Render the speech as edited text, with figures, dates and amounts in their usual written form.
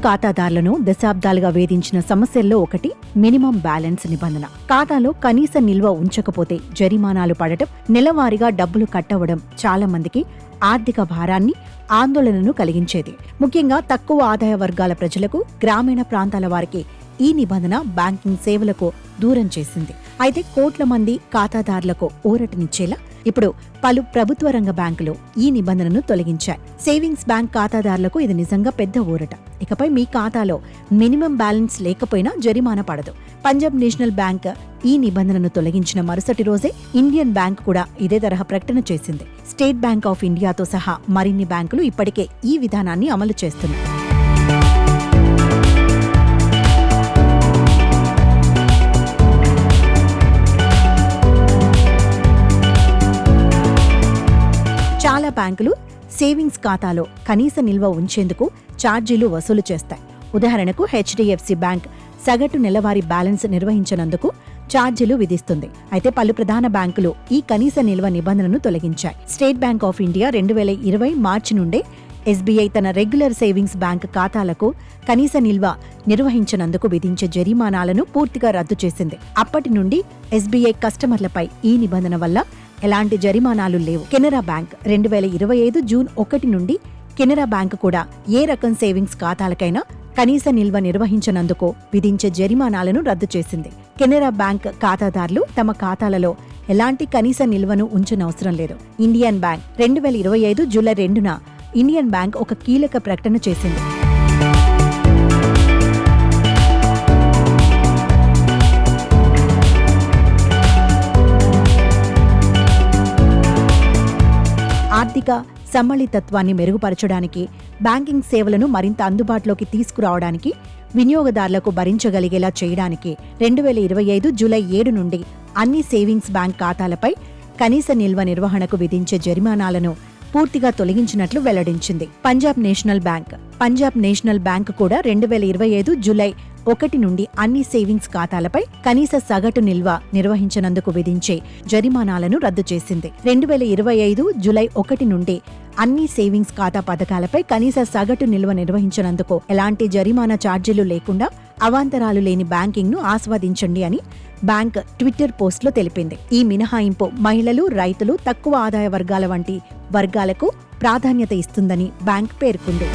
ఖాతాదారులను దశాబ్దాలుగా వేధించిన సమస్యల్లో ఒకటి మినిమం బ్యాలెన్స్ నిబంధన. ఖాతాలో కనీస నిల్వ ఉంచకపోతే జరిమానాలు పడటం, నెలవారీగా డబ్బులు కట్టవడం చాలా మందికి ఆర్థిక భారాన్ని, ఆందోళనను కలిగించేది. ముఖ్యంగా తక్కువ ఆదాయ వర్గాల ప్రజలకు, గ్రామీణ ప్రాంతాల వారికి ఈ నిబంధన బ్యాంకింగ్ సేవలకు దూరం చేసింది. అయితే కోట్ల మంది ఖాతాదారులకు ఊరటనిచ్చేలా ఇప్పుడు పలు ప్రభుత్వ రంగ బ్యాంకులు ఈ నిబంధనను తొలగించాయి. సేవింగ్స్ బ్యాంక్ ఖాతాదారులకు ఇది నిజంగా పెద్ద ఊరట. ఇకపై మీ ఖాతాలో మినిమం బ్యాలెన్స్ లేకపోయినా జరిమానా పడదు. పంజాబ్ నేషనల్ బ్యాంక్ ఈ నిబంధనను తొలగించిన మరుసటి రోజే ఇండియన్ బ్యాంక్ కూడా ఇదే తరహా ప్రకటన చేసింది. స్టేట్ బ్యాంక్ ఆఫ్ ఇండియాతో సహా మరిన్ని బ్యాంకులు ఇప్పటికే ఈ విధానాన్ని అమలు చేస్తున్నాయి. చాలా బ్యాంకులు సేవింగ్స్ ఖాతాలో కనీస నిల్వ ఉంచేందుకు ఛార్జీలు వసూలు చేస్తాయి. ఉదాహరణకు హెచ్డిఎఫ్సి బ్యాంక్ సగటు నెలవారీ బ్యాలెన్స్ నిర్వహించనందుకు ఛార్జీలు విధిస్తుంది. అయితే పలు ప్రధాన బ్యాంకులు ఈ కనీస నిల్వ నిబంధనను తొలగించాయి. స్టేట్ బ్యాంక్ ఆఫ్ ఇండియా 2020 మార్చి నుండే ఎస్బీఐ తన రెగ్యులర్ సేవింగ్స్ బ్యాంక్ ఖాతాలకు కనీస నిల్వ నిర్వహించనందుకు విధించే జరిమానాలను పూర్తిగా రద్దు చేసింది. అప్పటి నుండి ఎస్బీఐ కస్టమర్లపై ఈ నిబంధన వల్ల ఎలాంటి జరిమానాలు లేవు. కెనరా బ్యాంక్ 2025 జూన్ 1 నుండి కెనరా బ్యాంక్ కూడా ఏ రకం సేవింగ్స్ ఖాతాలకైనా కనీస నిల్వ నిర్వహించనందుకు విధించే జరిమానాలను రద్దు చేసింది. కెనరా బ్యాంక్ ఖాతాదారులు తమ ఖాతాలలో ఎలాంటి కనీస నిల్వను ఉంచనవసరం లేదు. ఇండియన్ బ్యాంక్ 2025 జూలై 2న ఇండియన్ బ్యాంక్ ఒక కీలక ప్రకటన చేసింది. ఆర్థిక సమ్మిళితత్వాన్ని మెరుగుపరచడానికి, బ్యాంకింగ్ సేవలను మరింత అందుబాటులోకి తీసుకురావడానికి, వినియోగదారులకు భరించగలిగేలా చేయడానికి 2025 జూలై 7 నుండి అన్ని సేవింగ్స్ బ్యాంక్ ఖాతాలపై కనీస నిల్వ నిర్వహణకు విధించే జరిమానాలను పూర్తిగా తొలగించినట్లు వెల్లడించింది. పంజాబ్ నేషనల్ బ్యాంక్ కూడా 2025 జూలై 1 నుండి అన్ని సేవింగ్స్ ఖాతాలపై కనీస సగటు నిల్వ నిర్వహించనందుకు విధించే జరిమానాలను రద్దు చేసింది. 2025 జూలై 1 నుండి అన్ని సేవింగ్స్ ఖాతా పథకాలపై కనీస సగటు నిల్వ నిర్వహించనందుకు ఎలాంటి జరిమానా ఛార్జీలు లేకుండా అవాంతరాలు లేని బ్యాంకింగ్ ను ఆస్వాదించండి అని బ్యాంక్ ట్విట్టర్ పోస్ట్లో తెలిపింది. ఈ మినహాయింపు మహిళలు, రైతులు, తక్కువ ఆదాయ వర్గాల వంటి వర్గాలకు ప్రాధాన్యత ఇస్తుందని బ్యాంక్ పేర్కొంది.